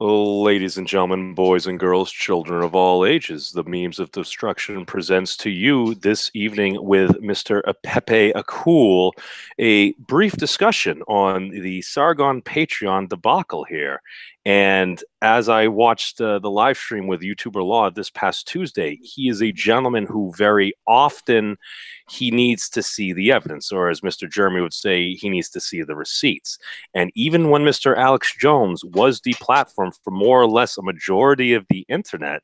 Ladies and gentlemen, boys and girls, children of all ages, the Memes of Destruction presents to you this evening with Mr. Pepe Akul a brief discussion on the Sargon Patreon debacle here. And as I watched the live stream with YouTuber Law this past Tuesday, he is a gentleman who very often he needs to see the evidence, or as Mr. Jeremy would say, he needs to see the receipts. And even when Mr. Alex Jones was deplatformed for more or less a majority of the internet,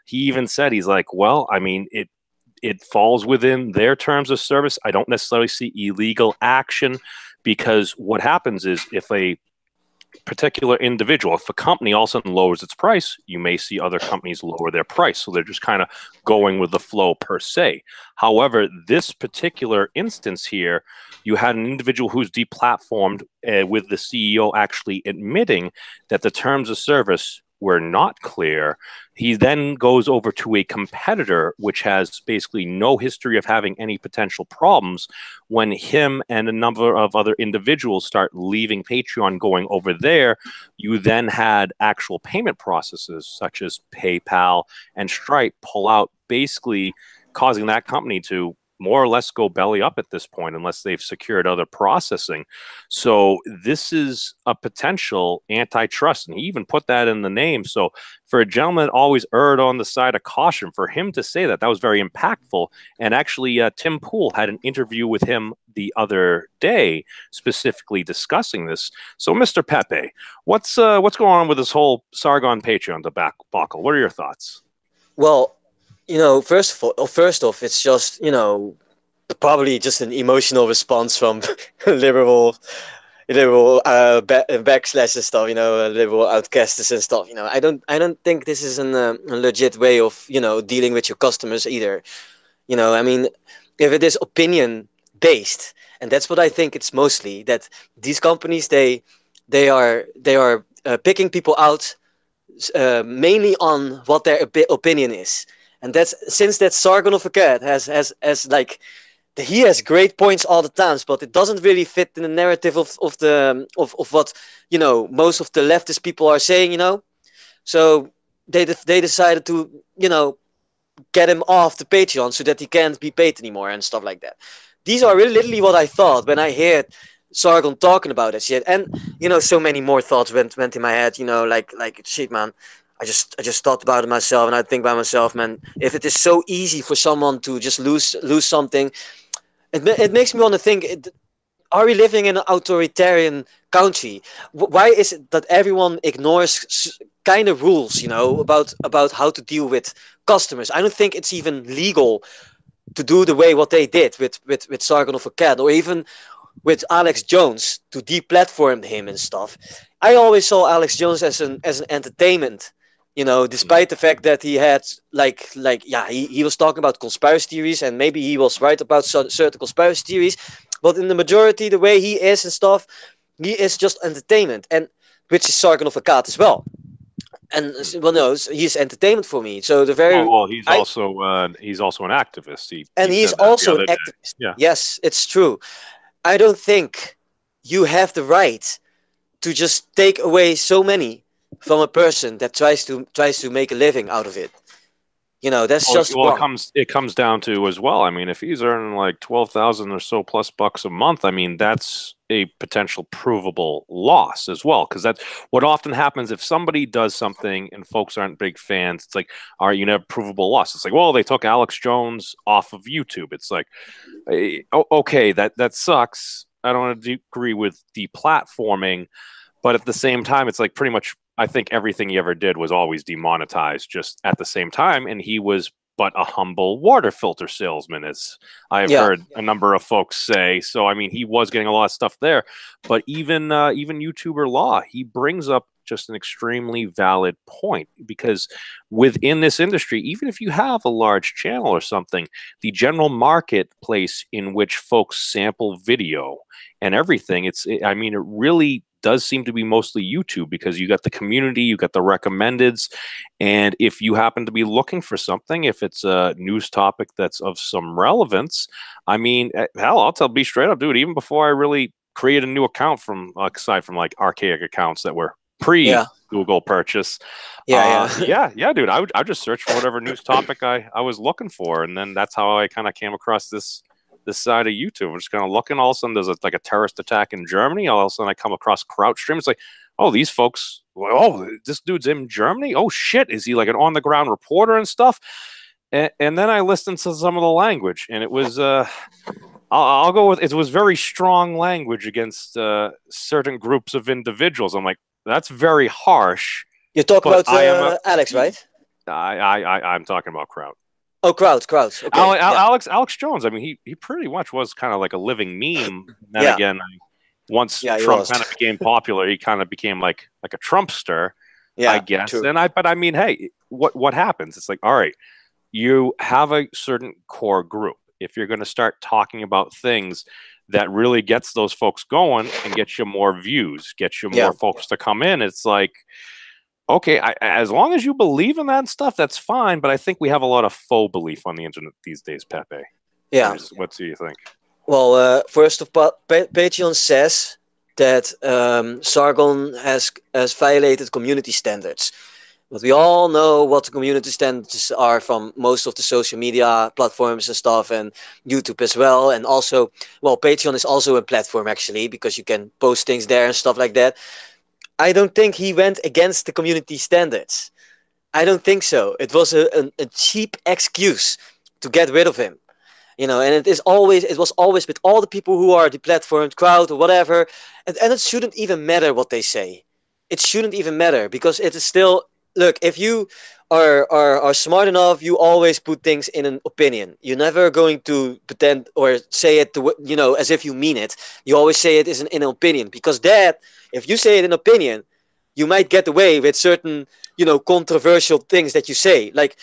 he even said, he's like, well, I mean, it falls within their terms of service. I don't necessarily see illegal action, because what happens is if a particular individual, if a company all of a sudden lowers its price, you may see other companies lower their price. So they're just kind of going with the flow per se. However, this particular instance here, you had an individual who's deplatformed with the CEO actually admitting that the terms of service were not clear. He then goes over to a competitor, which has basically no history of having any potential problems. When him and a number of other individuals start leaving Patreon, going over there, you then had actual payment processes such as PayPal and Stripe pull out, basically causing that company to more or less go belly up at this point unless they've secured other processing. So this is a potential antitrust, and he even put that in the name. So for a gentleman that always erred on the side of caution, for him to say that, that was very impactful. And actually, Tim Pool had an interview with him the other day specifically discussing this. So Mr. Pepe, what's going on with this whole Sargon Patreon debacle? What are your thoughts? Well, first off, it's just, probably just an emotional response from liberal, backslash and stuff, liberal outcasts and stuff. I don't think this is a legit way of, dealing with your customers either. I mean, if it is opinion based, and that's what I think it's mostly, that these companies, they are picking people out mainly on what their opinion is. And that's since that Sargon of Akkad has like, he has great points all the times, but it doesn't really fit in the narrative of what most of the leftist people are saying. So they decided to get him off the Patreon so that he can't be paid anymore and stuff like that. These are really literally what I thought when I heard Sargon talking about that shit, and so many more thoughts went in my head. Like shit, man. I just thought about it myself, and I think by myself, man. If it is so easy for someone to just lose something, it makes me want to think: are we living in an authoritarian country? Why is it that everyone ignores kind of rules, about how to deal with customers? I don't think it's even legal to do the way what they did with Sargon of Akkad, or even with Alex Jones, to deplatform him and stuff. I always saw Alex Jones as an entertainment, despite the fact that he had he was talking about conspiracy theories, and maybe he was right about certain conspiracy theories, but in the majority, the way he is and stuff, he is just entertainment, and which is Sargon of Akkad as well. And well, no, he's entertainment for me. So Well, he's also an activist. And he he's said that the also an other day. activist. Yeah. Yes, it's true. I don't think you have the right to just take away so many from a person that tries to make a living out of it. That's just Well, wrong. it comes down to as well. I mean, if he's earning like 12,000 or so plus bucks a month, I mean, that's a potential provable loss as well. Because that's what often happens if somebody does something and folks aren't big fans. It's like, all right, you never provable loss. It's like, well, they took Alex Jones off of YouTube. It's like, okay, that sucks. I don't agree with deplatforming, but at the same time, it's like pretty much I think everything he ever did was always demonetized just at the same time. And he was but a humble water filter salesman, as I've Yeah. heard a number of folks say. So, I mean, he was getting a lot of stuff there. But even YouTuber Law, he brings up just an extremely valid point, because within this industry, even if you have a large channel or something, the general marketplace in which folks sample video and everything, I mean, it really does seem to be mostly YouTube, because you got the community, you got the recommendeds, and if you happen to be looking for something, if it's a news topic that's of some relevance, I mean, hell, be straight up, dude, even before I really create a new account, from aside from like archaic accounts that were Yeah. pre-Google purchase. Yeah. Yeah. Yeah, dude. I would just search for whatever news topic I was looking for, and then that's how I kind of came across this side of YouTube. I'm just kind of looking. All of a sudden, there's like a terrorist attack in Germany. All of a sudden, I come across CrouchStream. It's like, oh, these folks. Oh, this dude's in Germany. Oh shit, is he like an on the ground reporter and stuff? And then I listened to some of the language, and it was I'll go with it was very strong language against certain groups of individuals. I'm like, that's very harsh. You talk But about Alex, right? I'm talking about Kraut. Oh, Krauts. Okay. Yeah. Alex Jones. I mean, he pretty much was kind of like a living meme. And then Yeah. again, once Yeah, he Trump was. kind of became popular, he kind of became like a Trumpster, I Yeah. guess. True. But I mean, hey, what happens? It's like, all right, you have a certain core group. If you're going to start talking about things that really gets those folks going and gets you more views, gets you Yeah. more folks to come in, it's like, okay, as long as you believe in that stuff, that's fine. But I think we have a lot of faux belief on the internet these days, Pepe. Yeah. What do you think? Well, first of all, Patreon says that Sargon has violated community standards. But we all know what the community standards are from most of the social media platforms and stuff, and YouTube as well. And also, well, Patreon is also a platform actually, because you can post things there and stuff like that. I don't think he went against the community standards. I don't think so. It was a cheap excuse to get rid of him. And it was always with all the people who are deplatformed, crowd or whatever, and it shouldn't even matter what they say. It shouldn't even matter because it is still, look, if you are smart enough, you always put things in an opinion. You're never going to pretend or say it to, as if you mean it. You always say it is in an opinion, because if you say it in opinion, you might get away with certain, controversial things that you say. Like,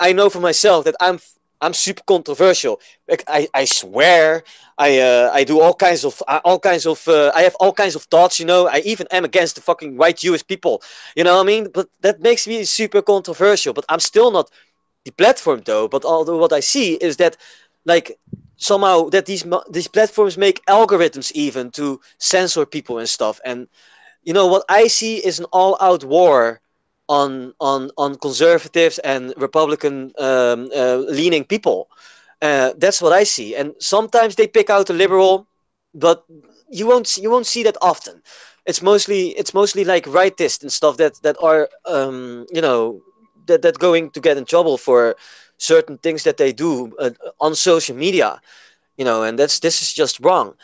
I know for myself that I'm super controversial. Like, I swear, I do all kinds of I have all kinds of thoughts. I even am against the fucking white Jewish people. You know what I mean? But that makes me super controversial. But I'm still not deplatformed though. But although what I see is that, like, somehow that these platforms make algorithms even to censor people and stuff. And what I see is an all-out war on conservatives and Republican leaning people. That's what I see. And sometimes they pick out a liberal, but you won't see that often. It's mostly like rightists and stuff that are that going to get in trouble for certain things that they do on social media. And this is just wrong.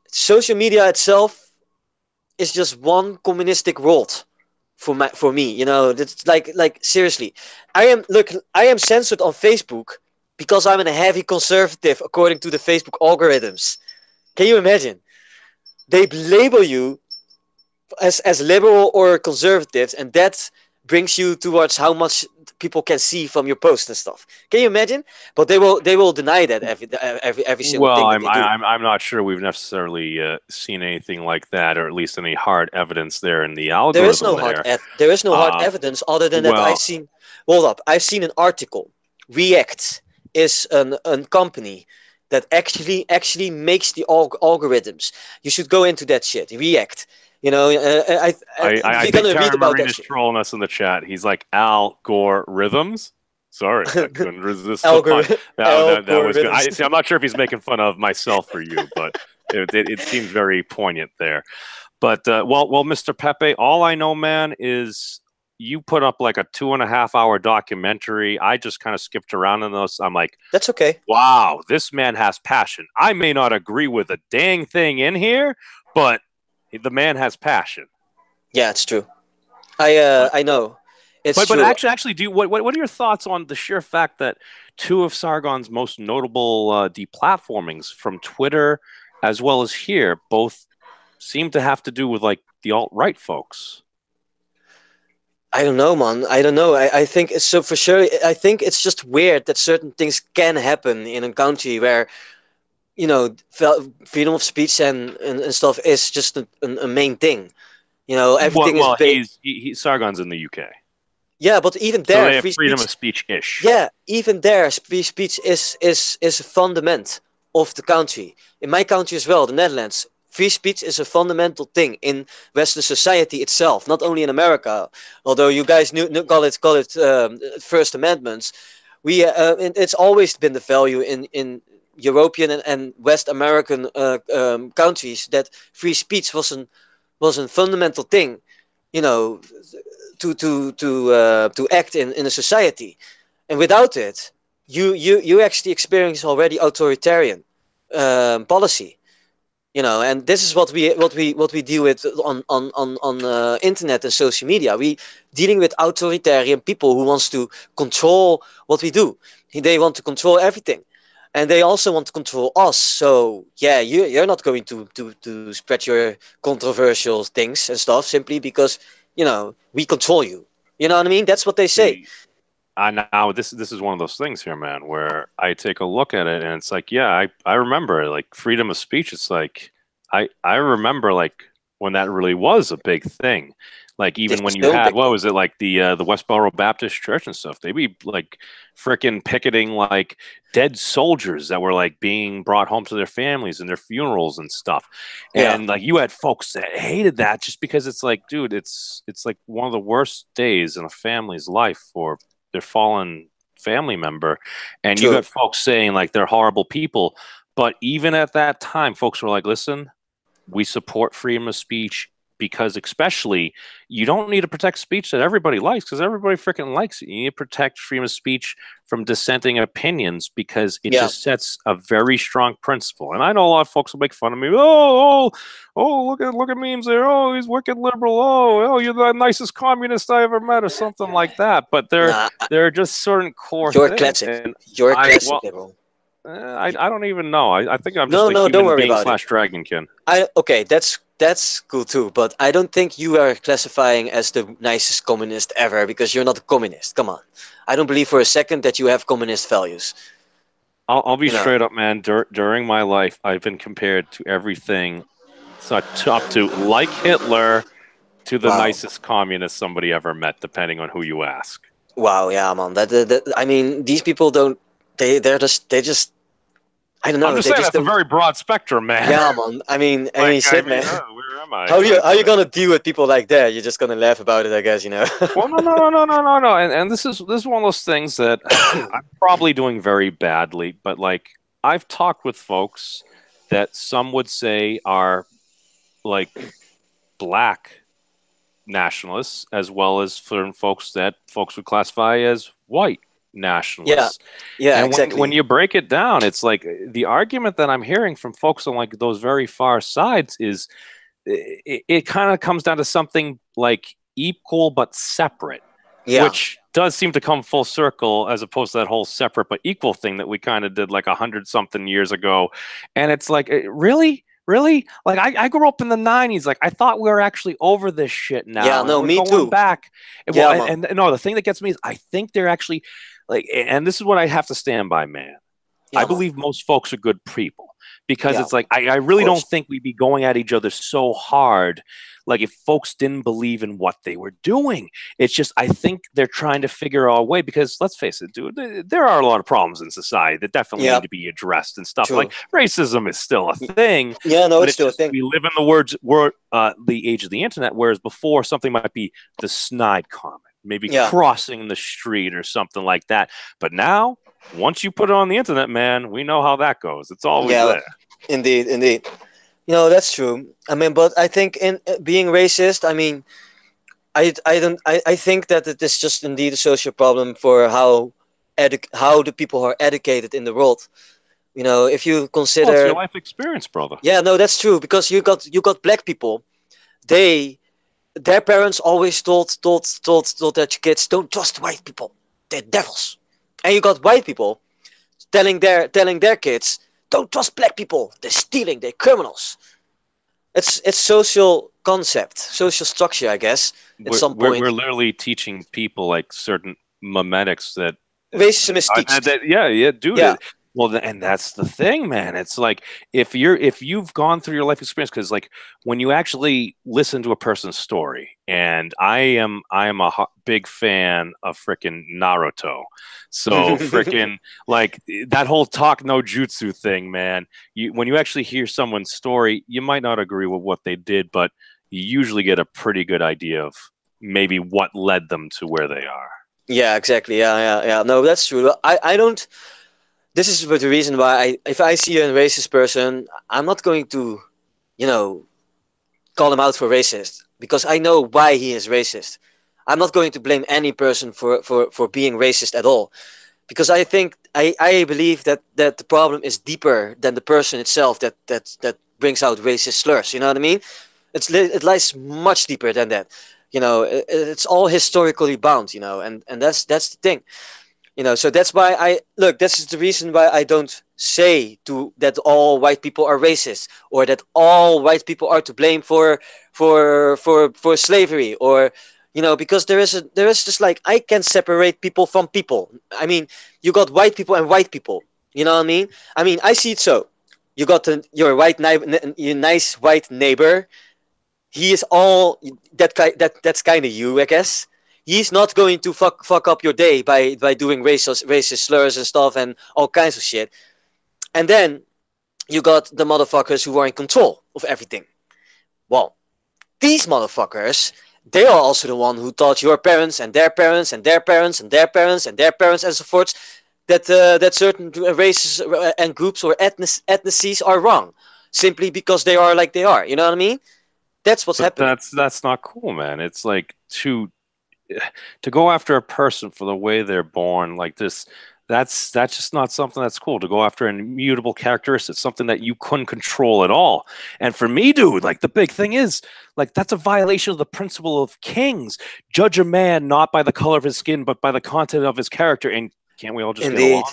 Social media itself is just one communistic world for me. It's like seriously. I am censored on Facebook because I'm a heavy conservative according to the Facebook algorithms. Can you imagine? They label you as liberal or conservative, and that brings you towards how much people can see from your posts and stuff. Can you imagine? But they will deny that every single Well, thing that they do. I'm not sure we've necessarily seen anything like that, or at least any hard evidence there in the algorithm there. There is no hard Uh, evidence other than that well, Hold up, I've seen an article. React is a company that actually makes the algorithms. You should go into that shit. React. I you're think gonna read Karen about Marine that is shit. trolling us in the chat. He's like, Al Gore rhythms. Sorry, I couldn't resist the pun. Algor- That was good. algorithms. I'm not sure if he's making fun of myself or you, but it seems very poignant there. But well, Mr. Pepe, all I know, man, is you put up like a 2.5 hour documentary. I just kind of skipped around in those. I'm like, That's okay. wow, this man has passion. I may not agree with a dang thing in here, but the man has passion. Yeah, it's true. But I know. It's but true. actually, what are your thoughts on the sheer fact that two of Sargon's most notable deplatformings from Twitter as well as here both seem to have to do with like the alt-right folks? I don't know, man. I don't know. I think it's so for sure. I think it's just weird that certain things can happen in a country where freedom of speech and stuff is just a main thing. Everything is Well, based. Sargon's in the UK, Yeah, but even so there, they have free freedom speech. of speech-ish. Yeah, even there, free speech is a fundament of the country. In my country as well, the Netherlands, Free speech is a fundamental thing in Western society itself, not only in America. Although you guys call it First Amendments, it's always been the value in European and West American countries that free speech was a fundamental thing, you know, to act in a society, and without it, you actually experience already authoritarian policy, and this is what we deal with on internet and social media. We dealing with authoritarian people who wants to control what we do. They want to control everything, and they also want to control us. So yeah, you're not going to spread your controversial things and stuff simply because we control you. You know what I mean? That's what they say. Now this is one of those things here, man, where I take a look at it and it's like, yeah, I remember like freedom of speech. It's like I remember like when that really was a big thing. Like even when you had, what was it, like the Westboro Baptist Church and stuff, they'd be like freaking picketing like dead soldiers that were like being brought home to their families and their funerals and stuff. And like you had folks that hated that just because it's like, dude, it's like one of the worst days in a family's life for their fallen family member. And you got folks saying like they're horrible people. But even at that time, folks were like, listen, we support freedom of speech. Because especially, you don't need to protect speech that everybody likes because everybody freaking likes it. You need to protect freedom of speech from dissenting opinions because it just sets a very strong principle. And I know a lot of folks will make fun of me. Oh, look at memes there. Oh, he's wicked liberal. Oh, you're the nicest communist I ever met or something like that. But there are just certain core things. You're classic liberal. I don't even know. I think I'm just a human being / dragonkin. Okay, that's cool too, but I don't think you are classifying as the nicest communist ever because you're not a communist. Come on. I don't believe for a second that you have communist values. I'll be straight up, man. During my life, I've been compared to everything up to like Hitler to the nicest communist somebody ever met, depending on who you ask. Wow, yeah, man. I mean, these people don't. They just. I don't know. I'm just saying that's a very broad spectrum, man. Yeah, man. I mean, shit, man. Where am I? How are you gonna deal with people like that? You're just gonna laugh about it, I guess, Well, no. And this is one of those things that I'm probably doing very badly. But like, I've talked with folks that some would say are like black nationalists, as well as certain folks that folks would classify as white nationalists. Yeah, and exactly. When you break it down, it's like the argument that I'm hearing from folks on like those very far sides is it kind of comes down to something like equal but separate, which does seem to come full circle as opposed to that whole separate but equal thing that we kind of did like 100-something years ago. And it's like, really? Like I grew up in the 90s. Like I thought we were actually over this shit now. Yeah, no, me too. Back. And no, the thing that gets me is I think they're actually like, and this is what I have to stand by, man. I believe most folks are good people because it's like I really don't think we'd be going at each other so hard like if folks didn't believe in what they were doing. It's just I think they're trying to figure out a way because let's face it, dude, there are a lot of problems in society that definitely need to be addressed and stuff. Like racism is still a thing. Yeah, no, it's still a thing. We live in the age of the internet, whereas before something might be the snide comment, maybe crossing the street or something like that. But now, once you put it on the internet, man, we know how that goes. It's always there. Indeed. That's true. I mean, but I think in being racist, I mean, I think that it is just indeed a social problem for how the people are educated in the world. If you consider it's your life experience, brother. Yeah, no, that's true because you got black people. Their parents always told their kids, don't trust white people. They're devils. And you got white people telling their kids, don't trust black people. They're stealing. They're criminals. It's social concept, social structure, I guess. At some point, we're literally teaching people like certain memetics that racism is teached. Dude. Yeah. Well, and that's the thing, man. It's like if you've gone through your life experience, because like when you actually listen to a person's story, and I am a big fan of freaking Naruto, so freaking like that whole talk no jutsu thing, man. When you actually hear someone's story, you might not agree with what they did, but you usually get a pretty good idea of maybe what led them to where they are. Yeah, exactly. Yeah, yeah, yeah. No, that's true. I don't. This is the reason why if I see a racist person, I'm not going to, you know, call him out for racist because I know why he is racist. I'm not going to blame any person for being racist at all because I believe that the problem is deeper than the person itself that brings out racist slurs. You know what I mean? It lies much deeper than that. It's all historically bound. And that's the thing. So that's why I look. This is the reason why I don't say to that all white people are racist or that all white people are to blame for slavery or because there is just like I can separate people from people. I mean, you got white people and white people. You know what I mean? I see it so. You got your your nice white neighbor. He is all that's kind of you, I guess. He's not going to fuck up your day by doing racist slurs and stuff and all kinds of shit. And then you got the motherfuckers who are in control of everything. Well, these motherfuckers, they are also the one who taught your parents and their parents and their parents and their parents and their parents and so forth that certain races and groups or ethnicities are wrong simply because they are like they are. You know what I mean? That's what's But happening. that's not cool, man. It's like to go after a person for the way they're born like this. That's just not something that's cool. To go after an immutable characteristic, something that you couldn't control at all. And for me, dude, like the big thing is like that's a violation of the principle of kings. Judge a man not by the color of his skin, but by the content of his character. And can't we all just get Indeed.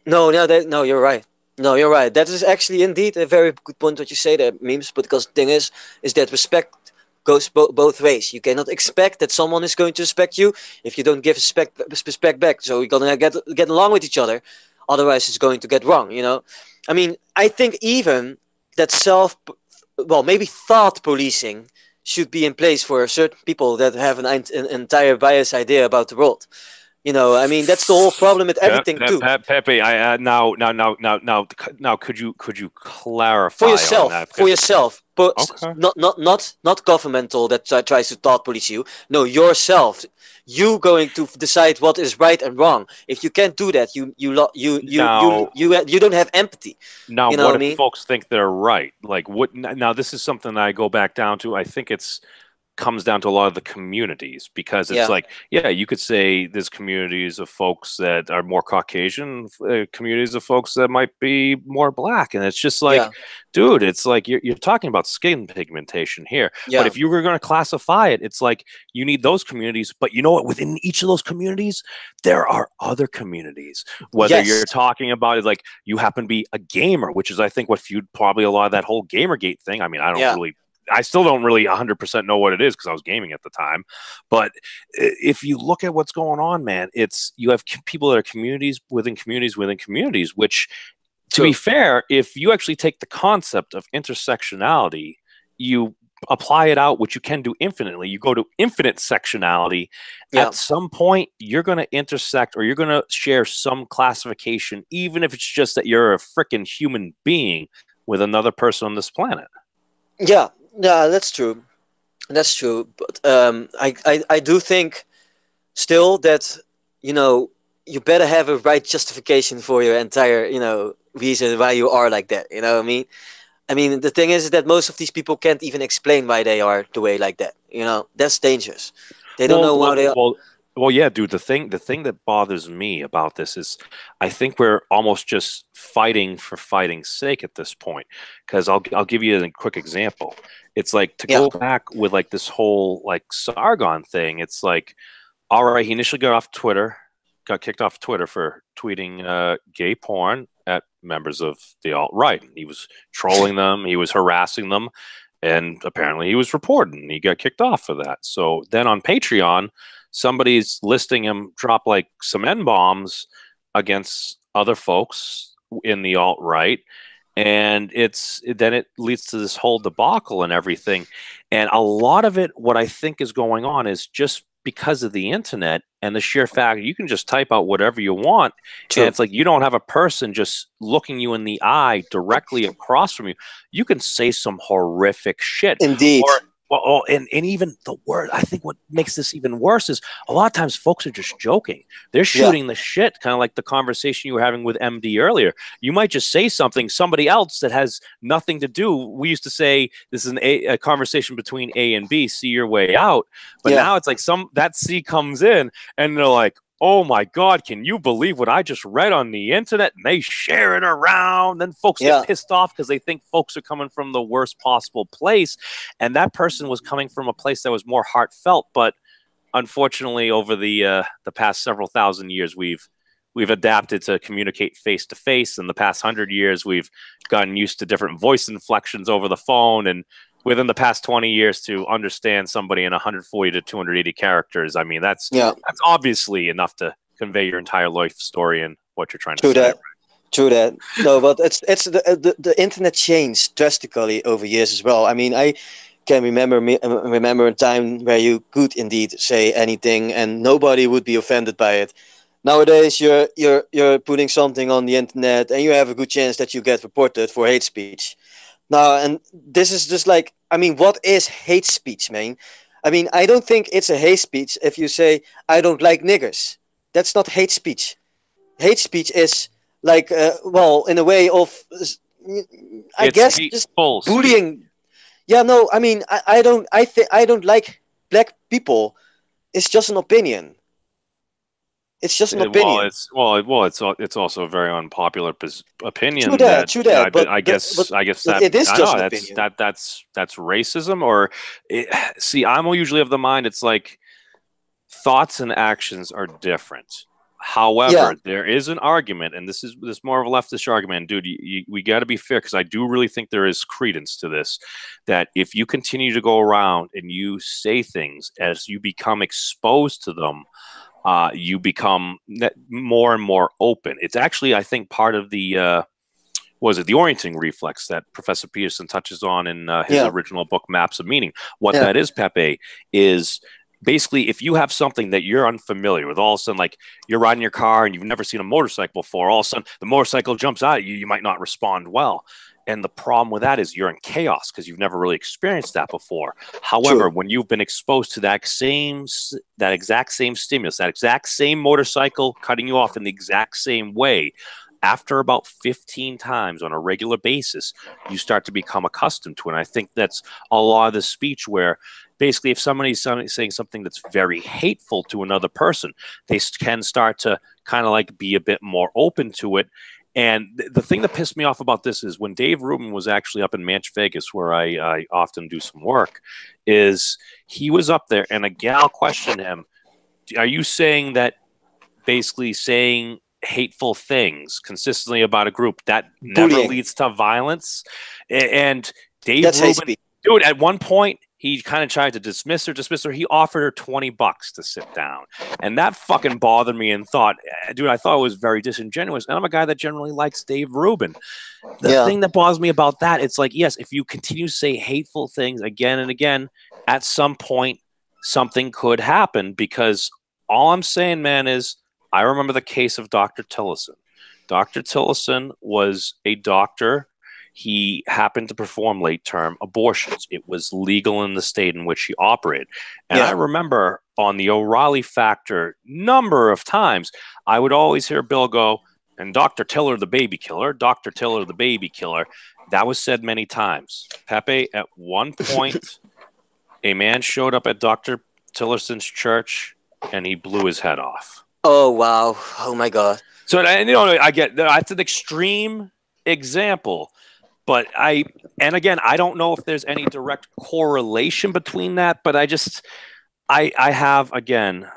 along? No, you're right. No, you're right. That is actually indeed a very good point what you say there, memes. Because the thing is that respect goes both ways. You cannot expect that someone is going to respect you if you don't give respect back. So you're gonna get along with each other. Otherwise, it's going to get wrong. I think even that maybe thought policing should be in place for certain people that have an entire biased idea about the world. That's the whole problem with everything too. Pepe, I now, could you For clarify on yourself, that? for Because yourself, but okay, not governmental that tries to thought police you. No, yourself. You going to decide what is right and wrong. If you can't do that, now you don't have empathy. now You know what what I if mean? folks think they're right? Like what? Now this is something that I go back down to. I think it's comes down to a lot of the communities because it's Yeah, like, yeah, you could say there's communities of folks that are more Caucasian, communities of folks that might be more black. And it's just like, yeah, dude, it's like you're talking about skin pigmentation here. But yeah. if you were going to classify it, it's like you need those communities. But you know what? Within each of those communities, there are other communities. Whether you're Yes. talking about it like you happen to be a gamer, which is, I think, what fueled probably a lot of that whole Gamergate thing. I mean, Yeah. I still don't really 100% know what it is because I was gaming at the time. But if you look at what's going on, man, it's you have people that are communities within communities within communities, which, to be True. fair, if you actually take the concept of intersectionality, you apply it out, which you can do infinitely, you go to infinite sectionality. Yeah. At some point, you're going to intersect or you're going to share some classification, even if it's just that you're a freaking human being with another person on this planet. Yeah. Yeah. That's true. That's true. But I do think still that you know you better have a right justification for your entire reason why you are like that. You know what I mean? The thing is that most of these people can't even explain why they are the way like that. That's dangerous. They don't Well, know how well, they are. well, well, yeah, dude. The thing that bothers me about this is, I think we're almost just fighting for fighting's sake at this point. Because I'll give you a quick example. It's like to Yeah, go back with like this whole like Sargon thing. It's like, all right, he initially got kicked off Twitter for tweeting gay porn at members of the alt right. He was trolling them. He was harassing them, and apparently he was reported and he got kicked off for that. So then on Patreon, somebody's listing him drop like some N bombs against other folks in the alt-right, and then it leads to this whole debacle and everything. And a lot of it, what I think is going on, is just because of the internet and the sheer fact you can just type out whatever you want, and True. it's like you don't have a person just looking you in the eye directly across from you. You can say some horrific shit, Indeed. or well, and even the word, I think what makes this even worse is a lot of times folks are just joking. They're Yeah. shooting the shit, kind of like the conversation you were having with MD earlier. You might just say something, somebody else that has nothing to do. We used to say this is a conversation between A and B, see your way out. But Yeah. now it's like that C comes in and they're like, oh my God, can you believe what I just read on the internet? And they share it around. Then folks Yeah. get pissed off because they think folks are coming from the worst possible place. And that person was coming from a place that was more heartfelt. But unfortunately, over the past several thousand years, we've adapted to communicate face to face. In the past 100 years, we've gotten used to different voice inflections over the phone, and within the past 20 years to understand somebody in 140 to 280 characters. I mean, that's obviously enough to convey your entire life story and what you're trying to say. True that. No, but it's the internet changed drastically over years as well. I mean, I can remember a time where you could indeed say anything and nobody would be offended by it. Nowadays, you're putting something on the internet and you have a good chance that you get reported for hate speech. Now, and this is just like, I mean, what is hate speech, man? I mean, I don't think it's a hate speech if you say, I don't like niggers. That's not hate speech. Hate speech is like, well, in a way of, I It's guess, just hateful bullying. speech. Yeah, no, I mean, I don't like black people. It's just an opinion. It's just an Well, opinion. it's also a very unpopular True opinion that, that true that, but I guess that it is I just know an opinion. that's racism. Or see, I'm usually of the mind it's like thoughts and actions are different. Yeah, However, there is an argument, and this is more of a leftist argument, dude. We got to be fair, because I do really think there is credence to this. That if you continue to go around and you say things, as you become exposed to them, you become more and more open. It's actually, I think, part of the the orienting reflex that Professor Peterson touches on in his yeah, original book, Maps of Meaning. What yeah, that is, Pepe, is basically if you have something that you're unfamiliar with, all of a sudden, like you're riding your car and you've never seen a motorcycle before, all of a sudden the motorcycle jumps out at you, you might not respond well. And the problem with that is you're in chaos because you've never really experienced that before. However, true. when you've been exposed to that exact same stimulus, that exact same motorcycle cutting you off in the exact same way, after about 15 times on a regular basis, you start to become accustomed to it. And I think that's a lot of the speech where basically if somebody's saying something that's very hateful to another person, they can start to kind of like be a bit more open to it. And the thing that pissed me off about this is when Dave Rubin was actually up in Manch Vegas, where I often do some work, is he was up there and a gal questioned him, are you saying that basically saying hateful things consistently about a group that never Bullying. leads to violence? And Dave That's hate Rubin, speech. dude, at one point he kind of tried to dismiss her. He offered her $20 to sit down, and that fucking bothered me. And thought, dude, I thought it was very disingenuous. And I'm a guy that generally likes Dave Rubin. The Yeah, thing that bothers me about that, it's like, yes, if you continue to say hateful things again and again, at some point something could happen. Because all I'm saying, man, is I remember the case of Dr. Tillotson. Dr. Tillotson was a doctor. He happened to perform late term abortions. It was legal in the state in which he operated. And I yeah, remember on the O'Reilly Factor number of times, I would always hear Bill go, and Dr. Tiller the baby killer, Dr. Tiller the baby killer. That was said many times. Pepe, at one point, a man showed up at Dr. Tillerson's church and he blew his head off. Oh wow! Oh my God! So, and, you know, I get that's an extreme example, but and again, I don't know if there's any direct correlation between that, but I have, again,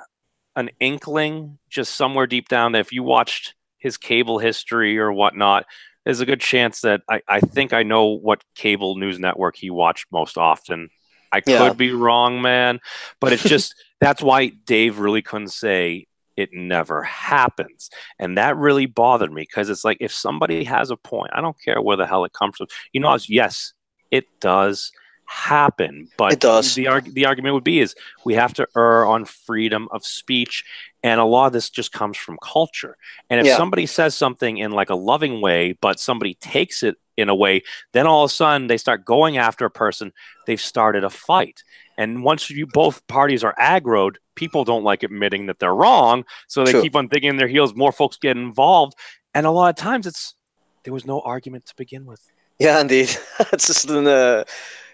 an inkling just somewhere deep down that if you watched his cable history or whatnot, there's a good chance that I think I know what cable news network he watched most often. I Yeah, could be wrong, man, but it's just that's why Dave really couldn't say it never happens. And that really bothered me because it's like if somebody has a point, I don't care where the hell it comes from. Yes, it does happen, but It does. the argument would be is we have to err on freedom of speech, and a lot of this just comes from culture. And if Yeah, somebody says something in like a loving way, but somebody takes it in a way, then all of a sudden they start going after a person. They've started a fight. And once you both parties are aggroed, people don't like admitting that they're wrong, so they true. keep on digging in their heels. More folks get involved, and a lot of times there was no argument to begin with. Yeah, indeed. It's just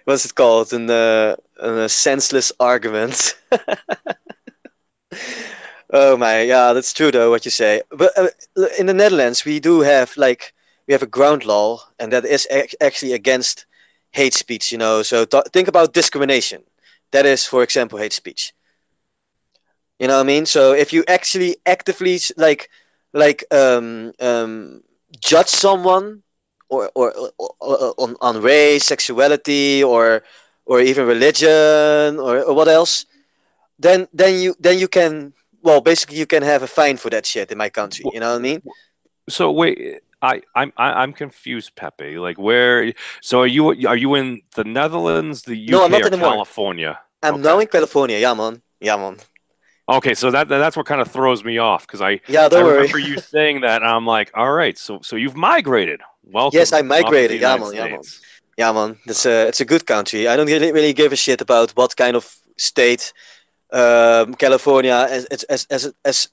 what's it called? A senseless argument. Oh my, yeah, that's true though what you say. But in the Netherlands, we have a ground law, and that is actually against hate speech. So think about discrimination. That is, for example, hate speech. You know what I mean? So if you actually actively judge someone or on race, sexuality, or even religion, or what else, then you can, well, basically you can have a fine for that shit in my country. You know what I mean? So wait, I'm confused, Pepe. Like where? So are you in the Netherlands, the No, I'm UK, not or anymore. California? I'm Okay. now in California. Yeah, man. Yeah, man. Okay, so that's what kind of throws me off because Yeah, I don't worry. remember you saying that, and I'm like, all right, so you've migrated. Yes, I Welcome to the migrated. Yeah, United man. Yeah, man. States. Yeah, man. It's a good country. I don't really give a shit about what kind of state California as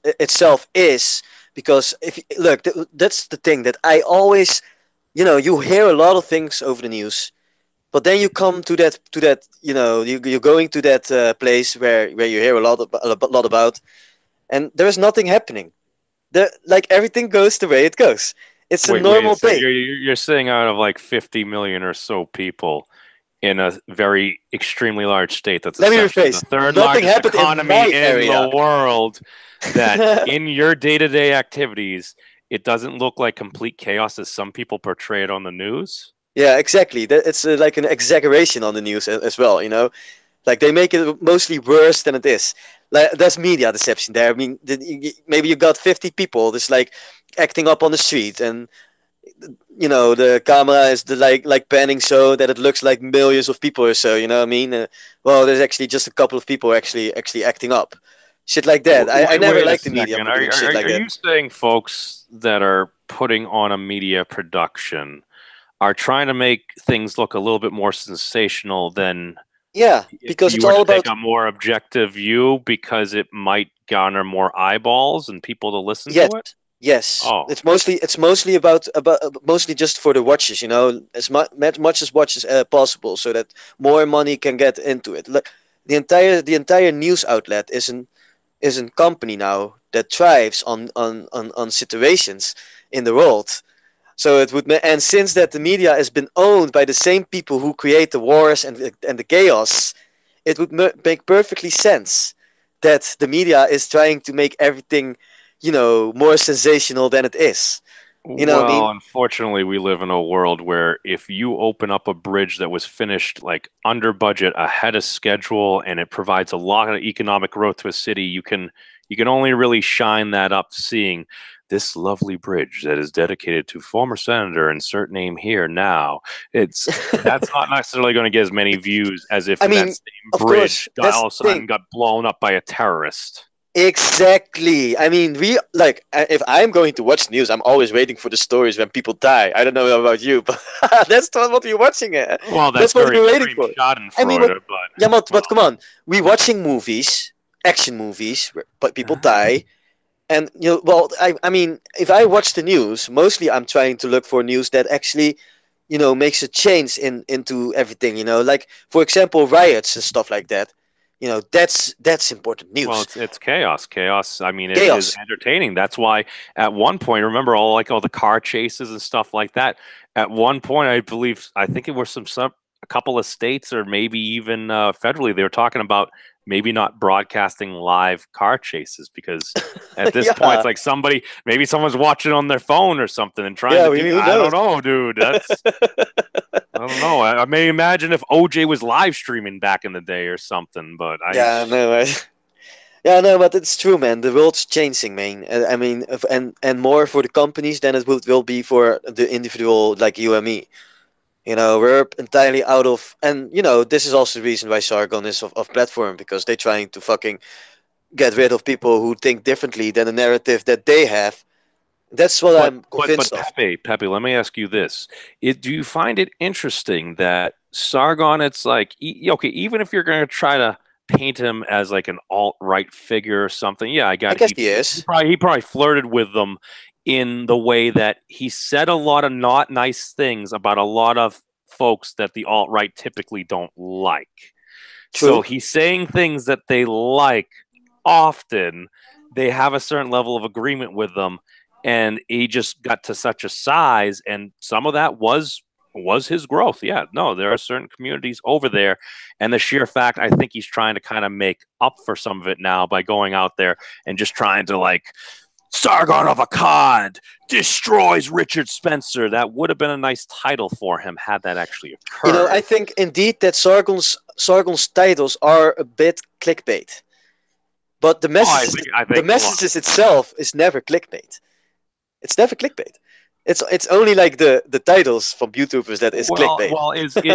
itself is, because if look, that's the thing that I always, you hear a lot of things over the news, but then you come to that you're going to that place where you hear a lot about, and there is nothing happening. Like everything goes the way it goes. It's a Wait. normal So day. you're saying out of like 50 million or so people in a very extremely large state that's Let me essentially the rephrase. third Nothing largest happened in economy my in area. the world, that in your day-to-day activities, it doesn't look like complete chaos as some people portray it on the news? Yeah, exactly. It's like an exaggeration on the news as well. Like they make it mostly worse than it is. Like there's media deception there. I mean, maybe you got 50 people just like acting up on the street, and the camera is like panning so that it looks like millions of people or so. You know what I mean? Well, there's actually just a couple of people actually acting up. Shit like that. I never Wait a liked the media second. for doing shit like Are that. you saying folks that are putting on a media production are trying to make things look a little bit more sensational than Yeah, if because you it's were all to take about. a more objective view because it might garner more eyeballs and people to listen Yes, to it? yes. Oh, It's mostly about mostly just for the watches, as much as watches possible, so that more money can get into it. Look, the entire news outlet is a company now that thrives on situations in the world. So and since that the media has been owned by the same people who create the wars and the chaos, it would make perfectly sense that the media is trying to make everything, more sensational than it is. You know what I mean? well, unfortunately, we live in a world where if you open up a bridge that was finished like under budget, ahead of schedule, and it provides a lot of economic growth to a city, you can only really shine that up seeing this lovely bridge that is dedicated to former senator insert name here now. It's That's not necessarily going to get as many views as if I that mean, same of course, bridge that's all of a the thing. sudden got blown up by a terrorist. Exactly. I mean, if I'm going to watch news, I'm always waiting for the stories when people die. I don't know about you, but that's not what we're watching. Well, that's That's what very we're waiting extreme for. I mean, Schadenfreude, but yeah, well, but come on, we watching movies, action movies, but people die, and well, I mean, if I watch the news, mostly I'm trying to look for news that actually, makes a change into everything. Like for example, riots and stuff like that. That's important well, news. it's chaos. Chaos, I mean, is Chaos. entertaining. That's why at one point, remember all the car chases and stuff like that. At one point, I think it was a couple of states or maybe even federally, they were talking about maybe not broadcasting live car chases because at this point, it's Yeah, like maybe someone's watching on their phone or something and trying yeah. to do. Who I knows? don't know, dude. I don't know. I may imagine if OJ was live streaming back in the day or something, but Yeah, no. Yeah, no, but it's true, man. The world's changing, man. I mean, and more for the companies than it will be for the individual like you and me. We're entirely out of, and this is also the reason why Sargon is of platform, because they're trying to fucking get rid of people who think differently than the narrative that they have. That's what But I'm but convinced of. Pepe, let me ask you this: do you find it interesting that Sargon? It's like okay, even if you're going to try to paint him as like an alt-right figure or something, yeah, I I got it. guess he is. He probably flirted with them in the way that he said a lot of not nice things about a lot of folks that the alt-right typically don't like. So True. he's saying things that they like often. They have a certain level of agreement with them, and he just got to such a size, and some of that was his growth. Yeah, no, there are certain communities over there, and the sheer fact I think he's trying to kind of make up for some of it now by going out there and just trying to like Sargon of Akkad destroys Richard Spencer. That would have been a nice title for him had that actually I occurred. think indeed that Sargon's titles are a bit clickbait, but Oh, I the think well, messages itself is never clickbait. It's never clickbait. It's only like the titles from YouTubers that is clickbait.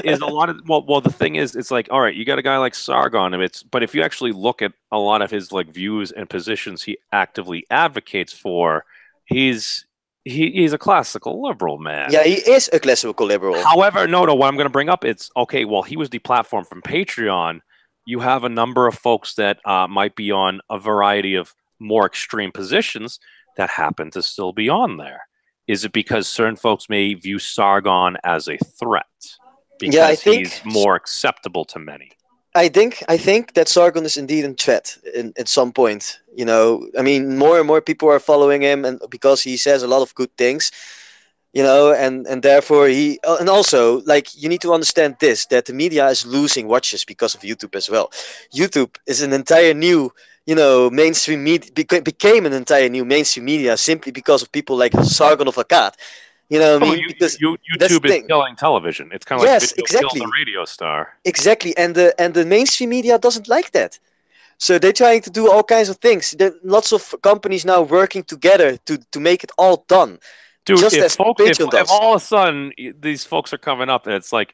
is a lot of the thing is, it's like, all right, you got a guy like Sargon, and but if you actually look at a lot of his like views and positions he actively advocates for, he's he's a classical liberal man. Yeah, he is a classical liberal. However, no, what I'm going to bring up, it's okay. Well, he was deplatformed from Patreon. You have a number of folks that might be on a variety of more extreme positions that happen to still be on there. Is it because certain folks may view Sargon as a threat Yeah, because he's more acceptable to many? I think that Sargon is indeed in threat at some point. I mean, more and more people are following him, and because he says a lot of good things, and therefore and also, like, you need to understand this, that the media is losing watches because of YouTube as well. YouTube is an entire new, mainstream media, became an entire new mainstream media simply because of people like Sargon of Akkad. You know what I Oh, mean? Because that's the YouTube is thing. killing television. It's kind of like Yes, video killed the exactly. radio star. Exactly, and the mainstream media doesn't like that. So they're trying to do all kinds of things. There are lots of companies now working together to make it all done, Dude, just as Patreon if does. all of a sudden these folks are coming up, and it's like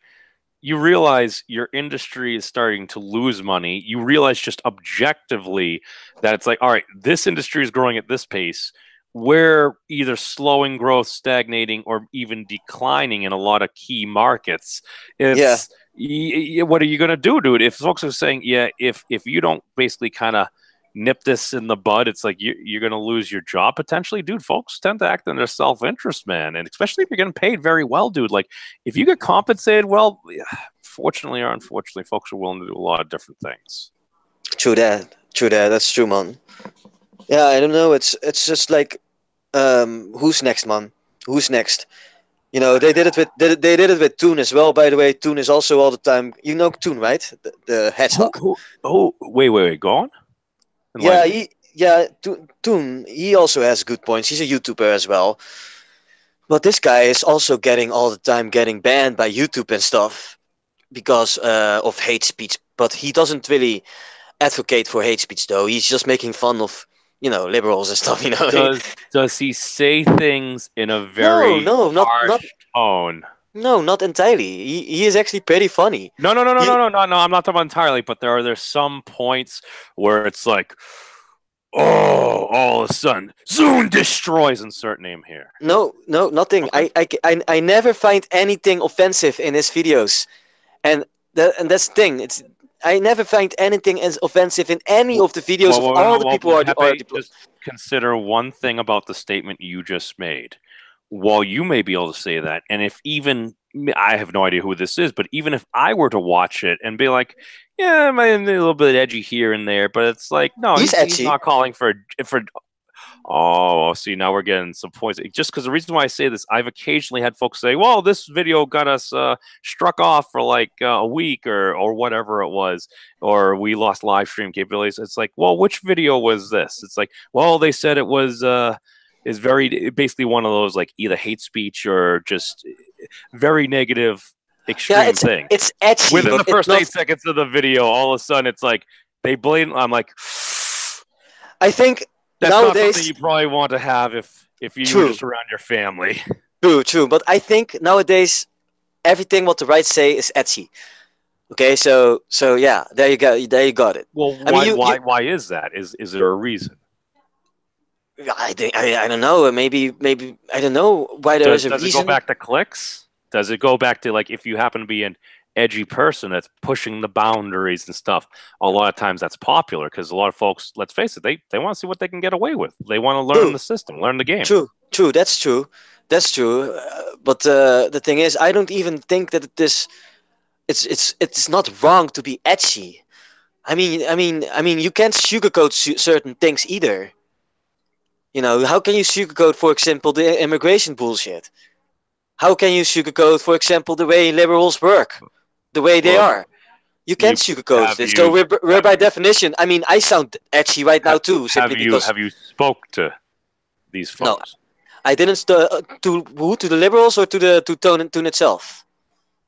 you realize your industry is starting to lose money. You realize just objectively that it's like, all right, this industry is growing at this pace. We're either slowing growth, stagnating, or even declining in a lot of key markets. Yeah, It's what are you going to do, dude? If folks are saying, yeah, if you don't basically kind of nip this in the bud, it's like you're going to lose your job potentially, dude. Folks tend to act in their self-interest, man, and especially if you're getting paid very well, dude. Like if you get compensated well, fortunately or unfortunately, folks are willing to do a lot of different things. true that. True that. That's true, man. Yeah, I don't know. It's just like, who's next, man? Who's next? They did it with they did it with Toon as well. By the way, Toon is also all the time. You know Toon, right? The hedgehog. Oh, wait, go on. Yeah, Enlighten me. Toon. He also has good points. He's a YouTuber as well. But this guy is also getting all the time getting banned by YouTube and stuff because of hate speech. But he doesn't really advocate for hate speech, though. He's just making fun of liberals and stuff. Does he say things in a No, very no, not harsh tone? no, not entirely. He is actually pretty funny. He No. I'm not talking about entirely, but there's some points where it's like, oh, all of a sudden, Zoom destroys. Insert name here. no, nothing. Okay. I never find anything offensive in his videos, and that's the thing. I never find anything as offensive in any of the videos of all the people who are Pepe, just consider one thing about the statement you just made. While you may be able to say that, and if even I have no idea who this is, but even if I were to watch it and be like, yeah, I'm a little bit edgy here and there, but it's like, no, He's he's edgy. not calling for. Oh, see, now we're getting some points. Just because the reason why I say this, I've occasionally had folks say, "Well, this video got us struck off for like a week or whatever it was, or we lost live stream capabilities." It's like, well, which video was this? It's like, well, they said it was is very basically one of those like either hate speech or just very negative Yeah, extreme thing. it's edgy, Within but the it's first not. 8 seconds of the video, all of a sudden it's like they blatant. I'm like, I think That's not something nowadays, you probably want to have if you were true, just around your family. true. But I think nowadays everything what the right say is etsy. Okay, so yeah, there you go. There you got it. Well, I mean, why is that? Is there a reason? I think I don't know. Maybe I don't know why there is a Does it go reason. back to clicks? Does it go back to like if you happen to be an edgy person that's pushing the boundaries and stuff? A lot of times that's popular because a lot of folks, let's face it, they want to see what they can get away with. They want to learn True, the system, learn the game. true. That's true. That's true. But the thing is, I don't even think that it's not wrong to be edgy. I mean, you can't sugarcoat certain things either. You know, how can you sugarcoat, for example, the immigration bullshit? How can you sugarcoat, for example, the way liberals work, the way they Well, are? You can't you sugarcoat have this. So you we're have by definition. I mean, I sound edgy right now too, simply because have you spoke to these no, folks? I didn't to who, to the liberals or to Tone itself.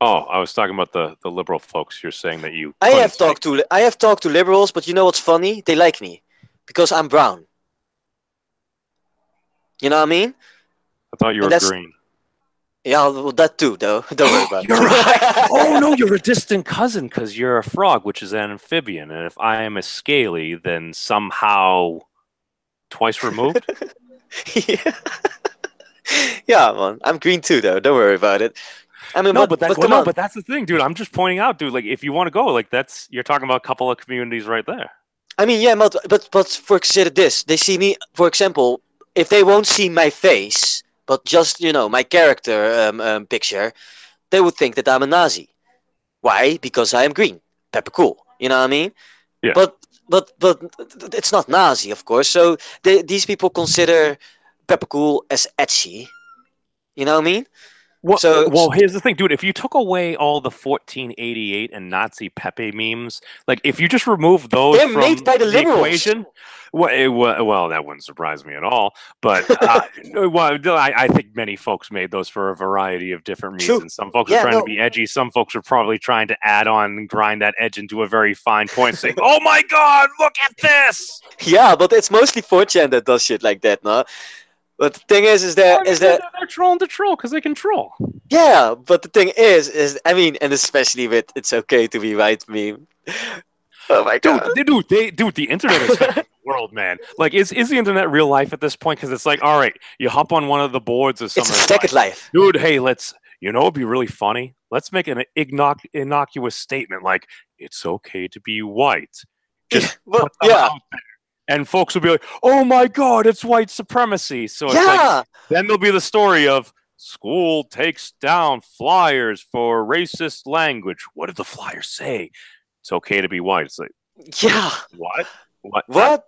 Oh, I was talking about the liberal folks. You're saying that you I couldn't have speak. talked to liberals, but you know what's funny? They like me because I'm brown. You know what I mean? I thought you And were that's green. yeah, well, that too, though. Don't worry about You're right. Oh it. no, you're a distant cousin because you're a frog, which is an amphibian, and if I am a scaly, then somehow twice removed. yeah. Yeah, man. I'm green too, though. Don't worry about it. I mean, No, but but that but well, come no, on. but that's the thing, dude. I'm just pointing out, dude. Like, if you want to go, like, that's you're talking about a couple of communities right there. I mean, yeah, but for consider this. They see me, for example, if they won't see my face, but just my character picture, they would think that I'm a Nazi. Why? Because I am green. Pepper cool. You know what I mean? Yeah. But but it's not Nazi, of course. So these people consider Pepper cool as edgy. You know what I mean? Well, So well, here's the thing, dude. If you took away all the 1488 and Nazi Pepe memes, like if you just remove those they're made from by the the liberals. equation, well, that wouldn't surprise me at all. But well, I think many folks made those for a variety of different True. reasons. Some folks are Yeah. trying to No. be edgy. Some folks are probably trying to add on and grind that edge into a very fine point, saying, "Oh my God, look at this!" Yeah, but it's mostly 4chan that does shit like that, no? But the thing is Well, I mean, that they're trolling to troll because they can troll. yeah. But the thing is I mean, and especially with "it's okay to be right" meme. Oh my Dude, god. the internet is affecting the world, man. Like, is the internet real life at this point? Because it's like, all right, you hop on one of the boards or It's a something. It's second like, life. dude, hey, it'd be really funny. Let's make an innocuous statement like, it's okay to be white. Just Well, put them yeah. out there. And folks will be like, oh my God, it's white supremacy. So it's like, Yeah. then there'll be the story of school takes down flyers for racist language. What did the flyers say? It's okay to be white. It's like, Yeah. what? What? What?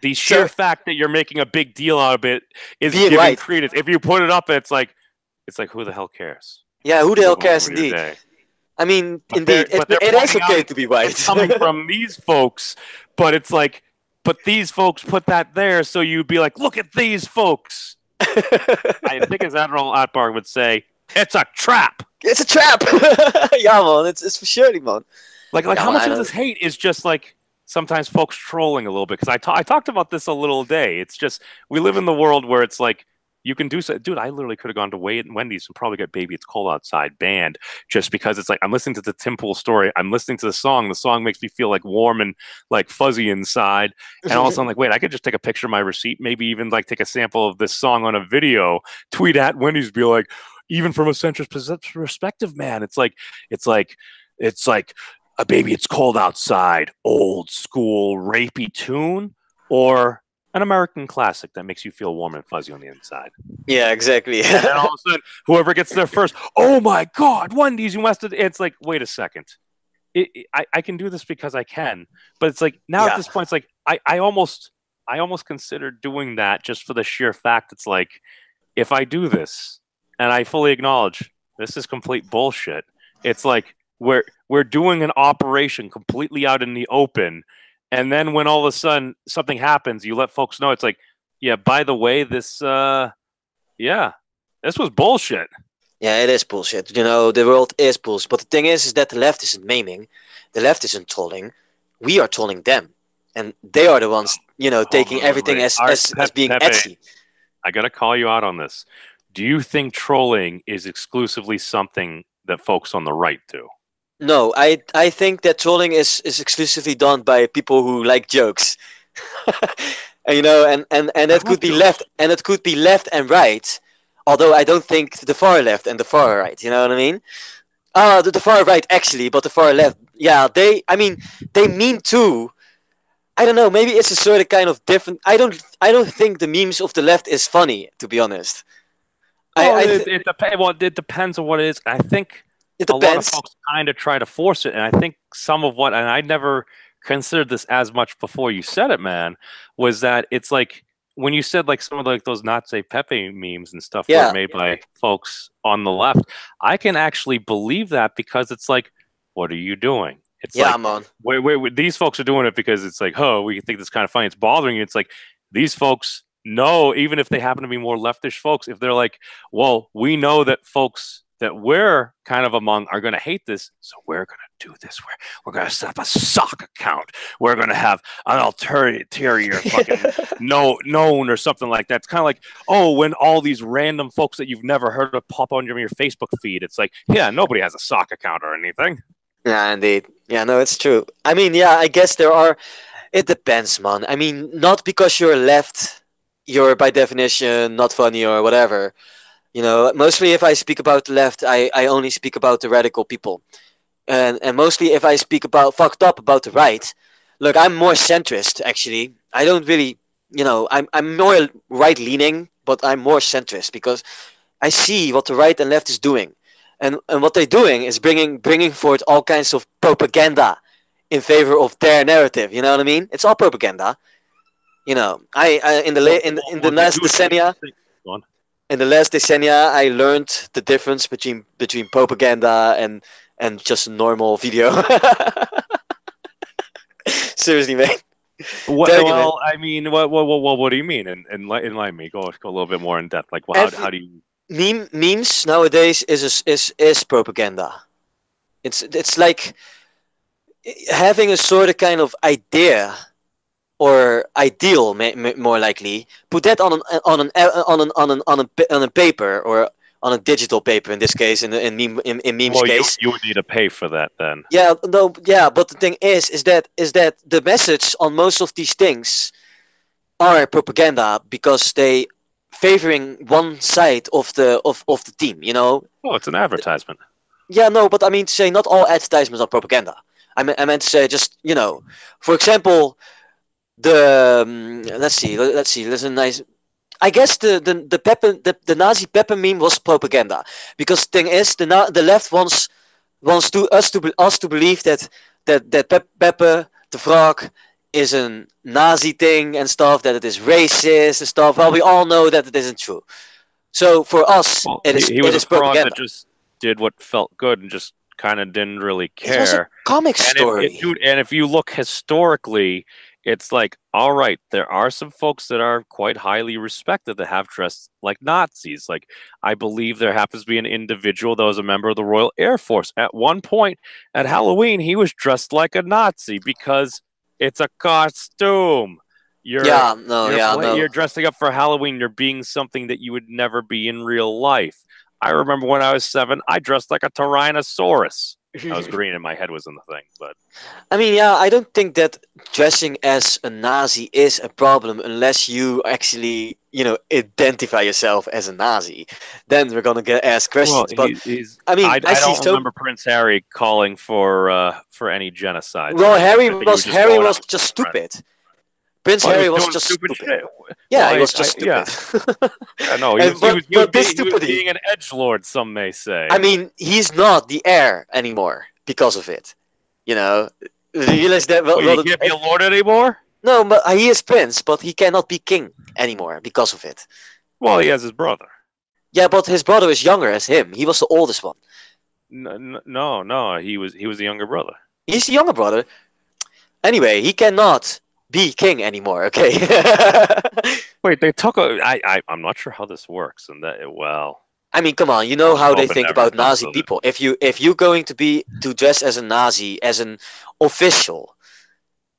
The So sheer fact that you're making a big deal out of it is being giving white. credence. If you put it up, it's like who the hell cares? Yeah. Who the hell Move on cares? with your Indeed. day. I mean, But indeed, they're it is pointing out okay to be white. it's coming from these folks, but it's like, but these folks put that there, so you'd be like, look at these folks. I think as Admiral Atbar would say, it's a trap. It's a trap. Yeah, man. It's for surely, man. Like Yeah, how man, much I of don't. this hate is just like sometimes folks trolling a little bit? Because I talked about this a little day. It's just we live in the world where it's like you can do so. Dude, I literally could have gone to Wendy's and probably got "Baby It's Cold Outside" banned just because it's like I'm listening to the Tim Pool story. I'm listening to the song. The song makes me feel like warm and like fuzzy inside. And all of a sudden, I'm like, wait, I could just take a picture of my receipt, maybe even like take a sample of this song on a video, tweet at Wendy's, be like, even from a centrist perspective, man, it's like a "Baby It's Cold Outside" old school rapey tune or an American classic that makes you feel warm and fuzzy on the inside. Yeah, exactly. And then all of a sudden, whoever gets there first, oh my God, Wendy's, you must have. It's like, wait a second. I can do this because I can. But it's like, now at Yeah. this point, it's like, I almost consider doing that just for the sheer fact it's like, if I do this and I fully acknowledge this is complete bullshit, it's like, we're doing an operation completely out in the open, and then when all of a sudden something happens, you let folks know. It's like, yeah, by the way, this was bullshit. Yeah, it is bullshit. You know, the world is bullshit. But the thing is that the left isn't maiming, the left isn't trolling. We are trolling them, and they are the ones Hold taking on, everything wait. as All right, as being Pepe, edgy. I gotta call you out on this. Do you think trolling is exclusively something that folks on the right do? No, I think that trolling is exclusively done by people who like jokes. And, and I it love could be left, jokes. and it could be left and right. Although I don't think the far left and the far right. You know what I mean? The far right actually, but the far left, yeah, they mean too. I don't know. Maybe it's a sort of kind of different. I don't think the memes of the left is funny, to be honest. I, Well, I th- it depends on what it is. I think it a lot of depends. folks kind of try to force it, and I think some of what, and I never considered this as much before you said it, man, was that it's like when you said like some of like those Not Say Pepe memes and stuff were Yeah, made by folks on the left. I can actually believe that because it's like, what are you doing? It's yeah, like, man. wait, these folks are doing it because it's like, oh, we think this kind of funny. It's bothering you. It's like these folks know, even if they happen to be more leftish folks, if they're like, well, we know that folks that we're kind of among are going to hate this, so we're going to do this. We're going to set up a sock account. We're going to have an ulterior fucking known or something like that. It's kind of like, oh, when all these random folks that you've never heard of pop on your Facebook feed, it's like, yeah, nobody has a sock account or anything. Yeah, indeed. Yeah, no, it's true. I mean, yeah, I guess there are. It depends, man. I mean, not because you're left, you're by definition not funny or whatever. Mostly if I speak about the left, I only speak about the radical people. And mostly if I speak about fucked up about the right, look, I'm more centrist actually. I don't really, I'm more right leaning, but I'm more centrist because I see what the right and left is doing, and what they're doing is bringing forth all kinds of propaganda in favor of their narrative. You know what I mean? It's all propaganda. I in the Well, in the well, last you would decennia, think, go on. I learned the difference between propaganda and just a normal video. Seriously, man. Telling you, man. Well, I mean, what do you mean? And enlighten me. Go a little bit more in depth. Like, well, how Every do you? memes nowadays is propaganda. It's like having a sort of kind of idea or ideal, more likely. Put that on a paper or on a digital paper in this case, in memes Well, case. you would need to pay for that then. Yeah, no, yeah, but the thing is that the message on most of these things are propaganda because they favoring one side of the team. Oh, it's an advertisement. Yeah, no, but I mean to say not all advertisements are propaganda. I meant to say just for example, let's see. There's a nice. I guess the Nazi pepper meme was propaganda because thing is the left wants us to believe that Pepe the Frog is a Nazi thing and stuff, that it is racist and stuff. Well, we all know that it isn't true. So for us, Well, it is he it was a is frog that propaganda. just did what felt good and just kind of didn't really It was a care. comic And if story. dude, and if you look historically, it's like, all right, there are some folks that are quite highly respected that have dressed like Nazis. Like, I believe there happens to be an individual that was a member of the Royal Air Force. At one point at Halloween, he was dressed like a Nazi because it's a costume. You're Yeah, no, yeah, no. you're dressing up for Halloween. You're being something that you would never be in real life. I remember when I was 7, I dressed like a Tyrannosaurus. I was green and my head was in the thing, but I mean, yeah, I don't think that dressing as a Nazi is a problem unless you actually, identify yourself as a Nazi. Then we're gonna get asked well, questions. But he's. I mean, I I see don't so. remember Prince Harry calling for any genocides or Well, anything. I think he was just Harry going out was with just his friends. stupid. Prince Well, he Harry was was doing just stupid stupid. shit. Yeah, Well, he was just yeah, stupid. no, And but this he was stupidity. being an edge lord. Some may say. I mean, he's not the heir anymore because of it. You know, realize that. Well, he can't be a lord anymore. No, but he is prince, but he cannot be king anymore because of it. Well, he has his brother. Yeah, but his brother is younger as him. He was the oldest one. No, he was the younger brother. He's the younger brother. Anyway, he cannot be king anymore. Okay. Wait, they took a. I'm not sure how this works, and that well. I mean, come on. You know Well, how I they hope it think never about comes Nazi to that. people. If you're going to dress as a Nazi, as an official,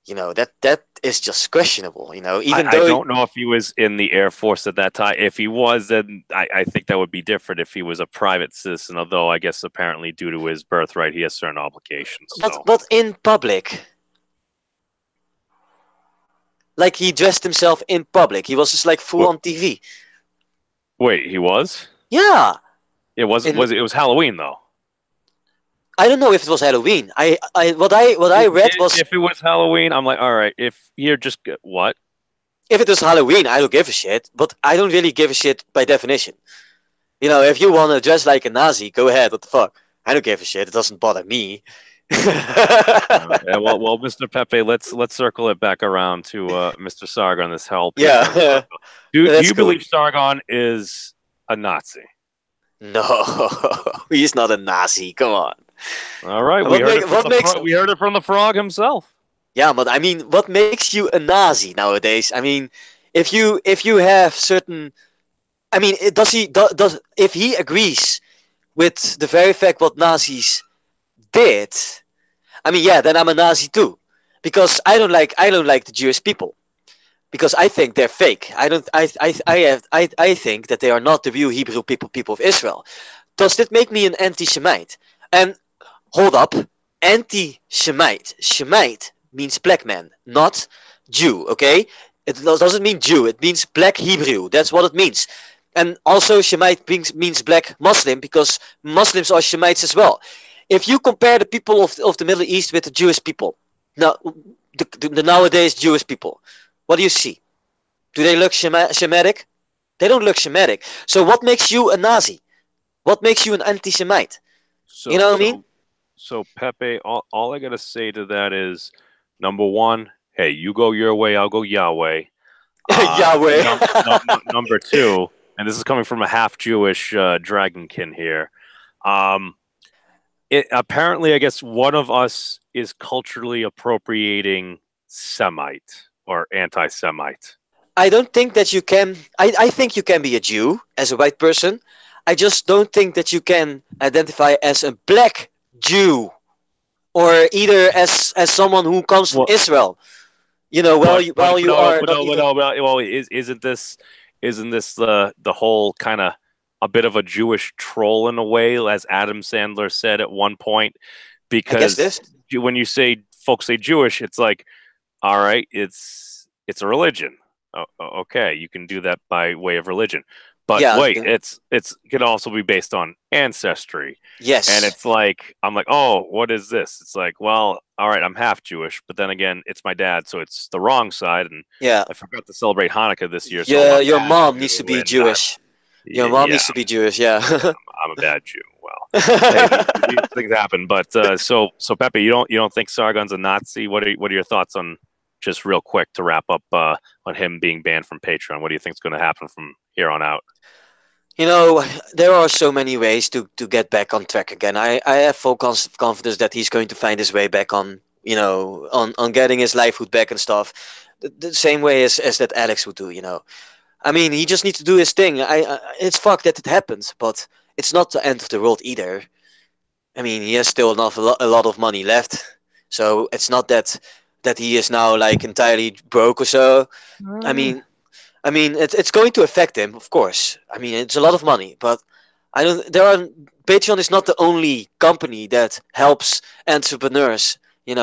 that is just questionable. I, Even I though, don't know if he was in the Air Force at that time. If he was, then I think that would be different if he was a private citizen, although I guess apparently due to his birthright, he has certain obligations. but So, but in public, like he dressed himself in public. He was just like full Wh- on TV. wait, he was? Yeah, and It was Halloween though. I don't know if it was Halloween. What I read was If it was Halloween, I'm like, all right. If you're just what? if it was Halloween, I don't give a shit. But I don't really give a shit by definition. If you want to dress like a Nazi, go ahead. What the fuck? I don't give a shit. It doesn't bother me. Yeah, well, Mr. Pepe, let's circle it back around to Mr. Sargon, this whole patron. Yeah, Do that's you cool. believe Sargon is a Nazi? No, he's not a Nazi. Come on. All right, What make, what makes we heard it from the frog himself. Yeah, but I mean, what makes you a Nazi nowadays? I mean, if you have certain, I mean, does if he agrees with the very fact what Nazis did, I mean, yeah, then I'm a Nazi too, because I don't like the Jewish people because I think they're fake. I think that they are not the real Hebrew people of Israel. Does that make me an anti-Semite? And hold up, anti-Semite. Semite means black man, not Jew. Okay, it doesn't mean Jew. It means black Hebrew. That's what it means. And also, Shemite means black Muslim because Muslims are Shemites as well. If you compare the people of the Middle East with the Jewish people, now the nowadays Jewish people, what do you see? Do they look Shemitic? They don't look Shemitic. So what makes you a Nazi? What makes you an anti-Semite? You So know what I mean? so so Pepe, all I gotta say to that is number one, hey, you go your way, I'll go Yahweh. Yahweh. Number two, and this is coming from a half Jewish dragonkin here. Um, it apparently, I guess one of us is culturally appropriating Semite or anti-Semite. I don't think that you can. I think you can be a Jew as a white person. I just don't think that you can identify as a black Jew or either as someone who comes from Well, Israel. While you are not even. well, isn't this the whole kind of a bit of a Jewish troll in a way, as Adam Sandler said at one point? I guess this. Because when you say folks say Jewish, it's like, all right, it's a religion. Okay, you can do that by way of religion, but Yeah. wait, it's can also be based on ancestry. And Yes. it's like, I'm like, oh, what is this? It's like, well, all right, I'm half Jewish, but then again, it's my dad, so it's the wrong side. And Yeah. I forgot to celebrate Hanukkah this year, so I'm Yeah. a Your bad mom needs to Jew, be and I'm, Jewish. Your mom yeah, needs to be Jewish. Yeah. I'm a bad Jew. Well, hey, these things happen. But so Pepe, you don't think Sargon's a Nazi? What are your thoughts on just real quick to wrap up on him being banned from Patreon? What do you think is going to happen from here on out? There are so many ways to get back on track again. I have full confidence that he's going to find his way back on getting his livelihood back and stuff. The same way as that Alex would do. I mean, he just needs to do his thing. It's fucked that it happens, but it's not the end of the world either. I mean, he has still a lot of money left, so it's not that he is now like entirely broke or so. I mean, it's going to affect him, of course. I mean, it's a lot of money, but I don't. Patreon is not the only company that helps entrepreneurs. In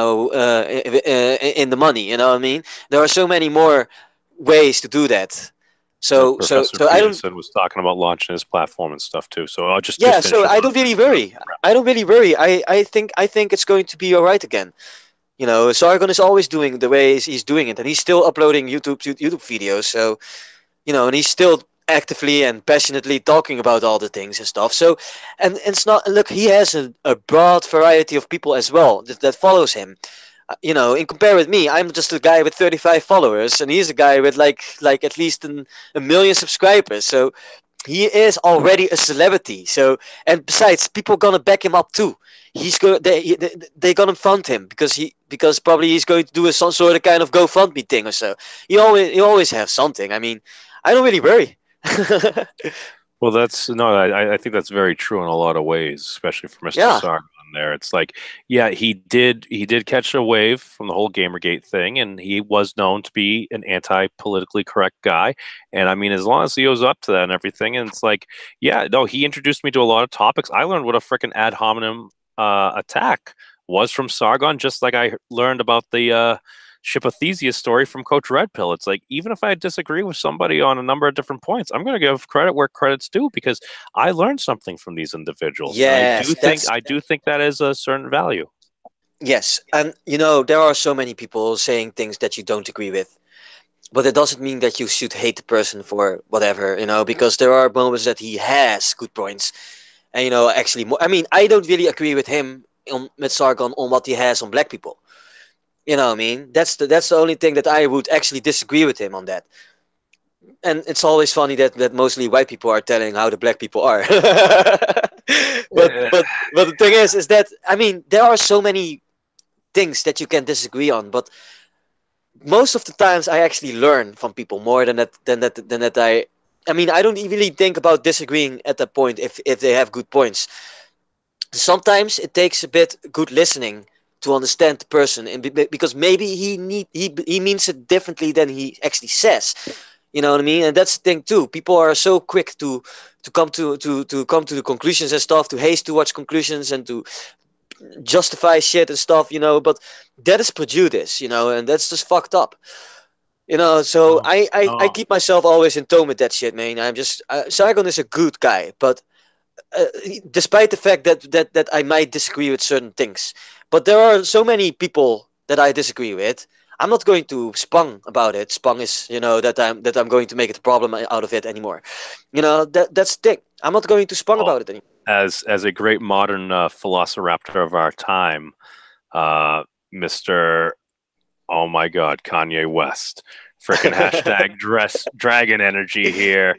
the money. You know what I mean? There are so many more ways to do that. So so Professor so I don't. Peterson was talking about launching his platform and stuff too. So I'll just Yeah. finish So it I off. don't really worry. I don't really worry. I think it's going to be all right again. Sargon is always doing the way he's doing it, and he's still uploading YouTube videos. So and he's still actively and passionately talking about all the things and stuff. So, and it's not, look, he has a broad variety of people as well that follows him. In compare with me, I'm just a guy with 35 followers, and he's a guy with like at least a million subscribers. So he is already a celebrity. So, and besides, people gonna back him up too. He's going they gonna fund him because probably he's going to do some sort of kind of GoFundMe thing or so. You always have something. I mean, I don't really worry. Well, that's no, I think that's very true in a lot of ways, especially for Mr. Yeah. Sargon. there. It's like, yeah, he did catch a wave from the whole Gamergate thing, and he was known to be an anti-politically correct guy. And I mean, as long as he owes up to that and everything, and it's like, yeah, no, he introduced me to a lot of topics. I learned what a freaking ad hominem attack was from Sargon, just like I learned about the Ship of Theseus story from Coach Red Pill. It's like, even if I disagree with somebody on a number of different points, I'm going to give credit where credit's due because I learned something from these individuals. And Yes, I do think that is a certain value. yes, and there are so many people saying things that you don't agree with, but it doesn't mean that you should hate the person for whatever, because there are moments that he has good points, and actually, I mean, I don't really agree with him with Sargon on what he has on black people. You know what I mean? That's the only thing that I would actually disagree with him on that. And it's always funny that mostly white people are telling how the black people are. but Yeah. but the thing is that I mean there are so many things that you can disagree on, but most of the times I actually learn from people more than that I mean I don't really think about disagreeing at that point if they have good points. Sometimes it takes a bit good listening to understand the person, and because maybe he means it differently than he actually says. You know what I mean? And that's the thing too. People are so quick to come to the conclusions and stuff, to haste towards conclusions and to justify shit and stuff. But that is prejudice. And that's just fucked up. So Oh, I oh. keep myself always in tone with that shit, man. I'm just Sargon is a good guy, but uh, despite the fact that I might disagree with certain things, but there are so many people that I disagree with. I'm not going to spung about it. Spung is, that I'm going to make it a problem out of it anymore. That's the thing. I'm not going to spung Well, about it anymore. as a great modern velociraptor of our time, Mr. Oh my God, Kanye West. Freaking hashtag dress dragon energy here.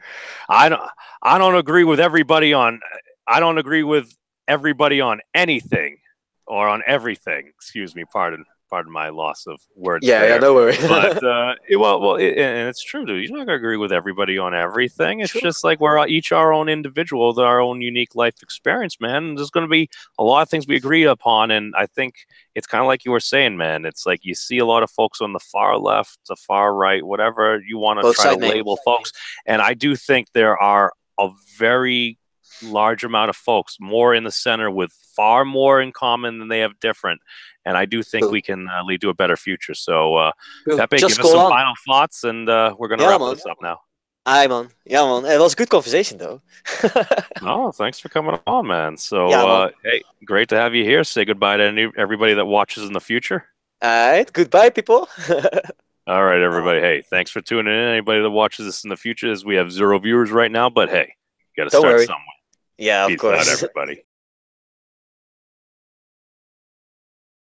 I don't I don't agree with everybody on I don't agree with everybody on anything or on everything. Excuse me, pardon my loss of words Yeah, yeah, there. no worry. But and it's true, dude. You're not gonna agree with everybody on everything. It's Sure. just like we're each our own individual, with our own unique life experience, man. And there's gonna be a lot of things we agree upon, and I think it's kind of like you were saying, man. It's like you see a lot of folks on the far left, the far right, whatever you want to Both try to side, mate. label folks. And I do think there are a very large amount of folks more in the center with far more in common than they have different. And I do think True. we can lead to a better future. So, True. Pepe, give Just us go some on. final thoughts, and we're going to Yeah, wrap man. this up now. Aye, man. Yeah, man. It was a good conversation, though. Oh, thanks for coming on, man. So, Yeah, man. hey, great to have you here. Say goodbye to everybody that watches in the future. All right. Goodbye, people. All right, everybody. Hey, thanks for tuning in. Anybody that watches this in the future, as we have 0 viewers right now, but hey, you got to Don't start worry. somewhere. Yeah, of Peace out, course. everybody.